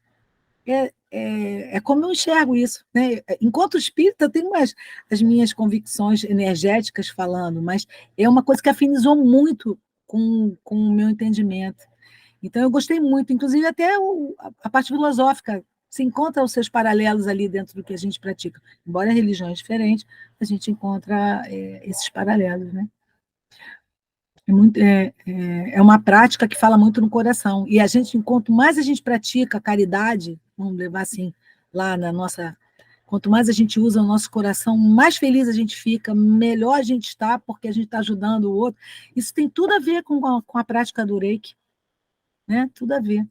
É como eu enxergo isso, né? Enquanto espírita, eu tenho as minhas convicções energéticas falando, mas é uma coisa que afinizou muito com o meu entendimento. Então, eu gostei muito, inclusive até a parte filosófica, se encontra os seus paralelos ali dentro do que a gente pratica. Embora a religião é diferente, a gente encontra esses paralelos, né? É uma prática que fala muito no coração. E a gente, quanto mais a gente pratica a caridade, vamos levar assim, lá na nossa Quanto mais a gente usa o nosso coração, mais feliz a gente fica, melhor a gente está, porque a gente está ajudando o outro. Isso tem tudo a ver com a prática do Reiki, né? Tudo a ver.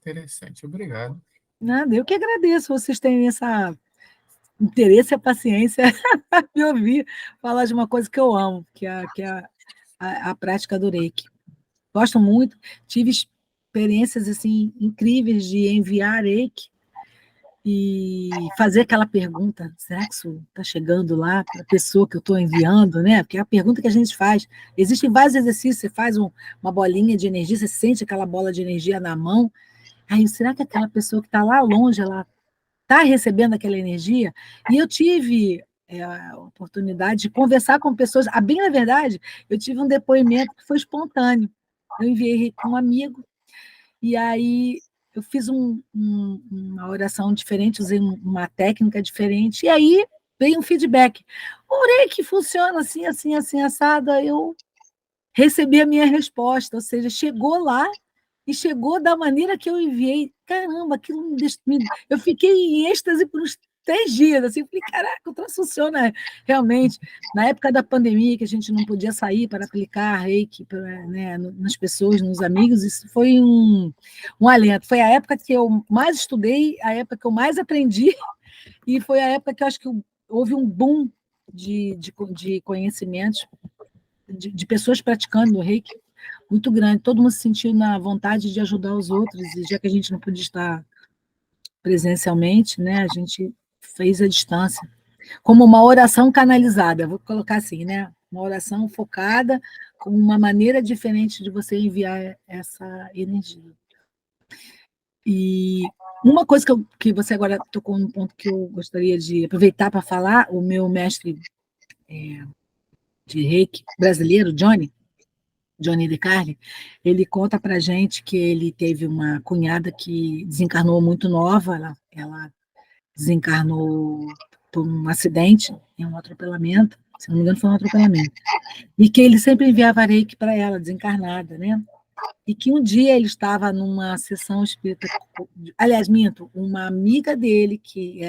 Interessante, obrigado. Nada, eu que agradeço vocês terem essa interesse e a paciência de ouvir falar de uma coisa que eu amo, que é a prática do Reiki. Gosto muito, tive experiências assim incríveis de enviar Reiki e fazer aquela pergunta, será que isso está chegando lá para a pessoa que eu estou enviando, né? Porque é a pergunta que a gente faz. Existem vários exercícios, você faz uma bolinha de energia, você sente aquela bola de energia na mão, aí será que aquela pessoa que está lá longe, ela está recebendo aquela energia? E eu tive a oportunidade de conversar com pessoas, bem na verdade, eu tive um depoimento que foi espontâneo. Eu enviei com um amigo, e aí eu fiz uma oração diferente, usei uma técnica diferente, e aí veio um feedback. Orei que funciona assim, assim, assim, assado, aí eu recebi a minha resposta, ou seja, chegou lá e chegou da maneira que eu enviei. Caramba, aquilo eu fiquei em êxtase por uns 3 dias, assim, falei, caraca, o troço funciona realmente. Na época da pandemia, que a gente não podia sair para aplicar reiki, né, nas pessoas, nos amigos, isso foi um alento. Foi a época que eu mais estudei, a época que eu mais aprendi, e foi a época que eu acho que houve um boom de conhecimentos, de pessoas praticando o reiki, muito grande. Todo mundo se sentiu na vontade de ajudar os outros, e já que a gente não podia estar presencialmente, né, a gente fez a distância, como uma oração canalizada, vou colocar assim, né, uma oração focada, com uma maneira diferente de você enviar essa energia. E uma coisa que você agora tocou num ponto que eu gostaria de aproveitar para falar, o meu mestre de reiki brasileiro, Johnny De Carli, ele conta para gente que ele teve uma cunhada que desencarnou muito nova, ela desencarnou por um acidente, em um atropelamento, se não me engano foi um atropelamento, e que ele sempre enviava reiki para ela, desencarnada, né? E que um dia ele estava numa sessão espírita, aliás, minto, uma amiga dele que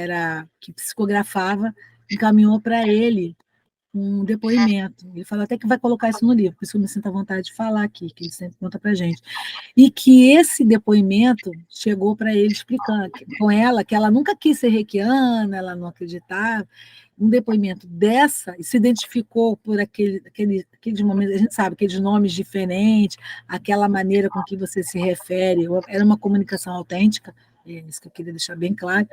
psicografava, encaminhou para ele um depoimento. Ele falou até que vai colocar isso no livro, por isso eu me sinto à vontade de falar aqui, que ele sempre conta para a gente. E que esse depoimento chegou para ele explicando com ela que ela nunca quis ser reikiana, ela não acreditava. Um depoimento dessa, e se identificou por aqueles momentos, a gente sabe, aqueles nomes diferentes, aquela maneira com que você se refere, era uma comunicação autêntica, é isso que eu queria deixar bem claro,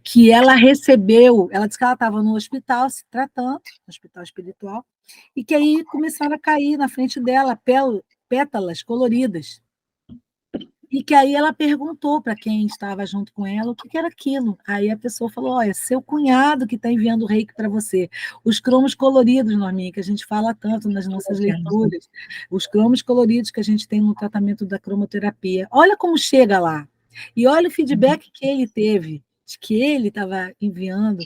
que ela recebeu, ela disse que ela estava no hospital se tratando, no hospital espiritual, e que aí começaram a cair na frente dela pétalas coloridas, e que aí ela perguntou para quem estava junto com ela o que era aquilo. Aí a pessoa falou, olha, seu cunhado que está enviando o reiki para você. Os cromos coloridos, Norminha, que a gente fala tanto nas nossas leituras, os cromos coloridos que a gente tem no tratamento da cromoterapia. Olha como chega lá. E olha o feedback que ele teve, de que ele estava enviando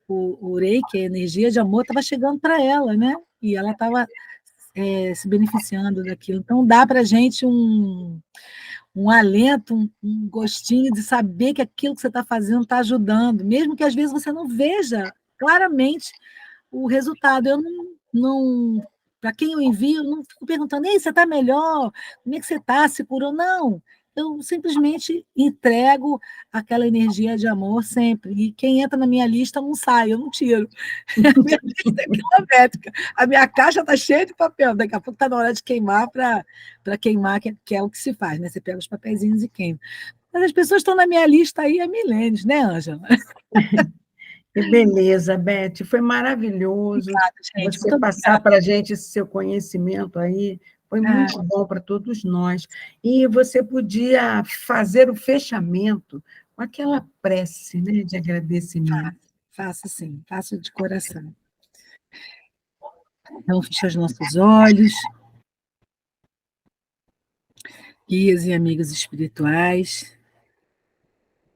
o reiki, a energia de amor estava chegando para ela, né? E ela estava se beneficiando daquilo. Então, dá para a gente um alento, um gostinho de saber que aquilo que você está fazendo está ajudando, mesmo que às vezes você não veja claramente o resultado. Eu não para quem eu envio, eu não fico perguntando, ei, você está melhor? Como é que você está? Se curou? Não. Eu simplesmente entrego aquela energia de amor sempre. E quem entra na minha lista não sai, eu não tiro. A minha lista é quilométrica. A minha caixa está cheia de papel. Daqui a pouco está na hora de queimar para queimar, que é o que se faz, né? Você pega os papeizinhos e queima. Mas as pessoas estão na minha lista aí há milênios, né, Ângela? Que beleza, Beth. Foi maravilhoso Obrigada, gente. você passar para a gente esse seu conhecimento aí. Foi muito bom para todos nós. E você podia fazer o fechamento com aquela prece, né, de agradecimento. Faço sim, faço de coração. Então, fecha os nossos olhos. Guias e amigos espirituais,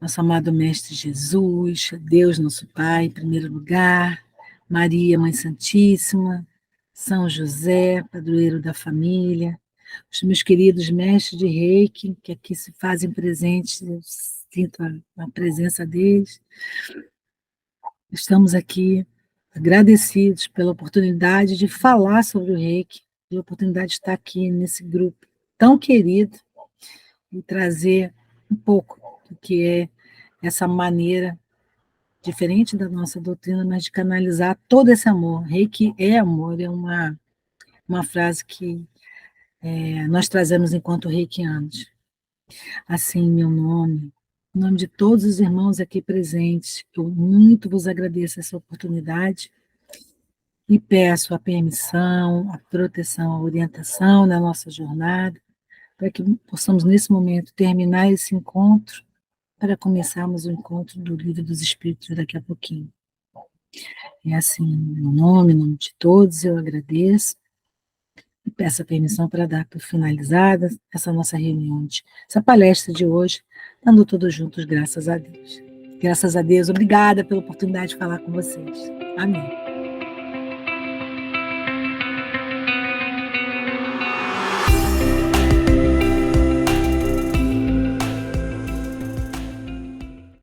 nosso amado Mestre Jesus, Deus nosso Pai, em primeiro lugar, Maria, Mãe Santíssima, São José, padroeiro da família, os meus queridos mestres de Reiki, que aqui se fazem presentes, eu sinto a presença deles. Estamos aqui agradecidos pela oportunidade de falar sobre o Reiki, pela oportunidade de estar aqui nesse grupo tão querido e trazer um pouco do que é essa maneira diferente da nossa doutrina, mas de canalizar todo esse amor. Reiki é amor, é uma frase que nós trazemos enquanto reikianos. Assim, meu nome, em nome de todos os irmãos aqui presentes, eu muito vos agradeço essa oportunidade e peço a permissão, a proteção, a orientação na nossa jornada, para que possamos, nesse momento, terminar esse encontro, para começarmos o encontro do Livro dos Espíritos daqui a pouquinho. É assim, em nome de todos, eu agradeço e peço a permissão para dar por finalizada essa nossa reunião, essa palestra de hoje, dando todos juntos, graças a Deus. Graças a Deus, obrigada pela oportunidade de falar com vocês. Amém.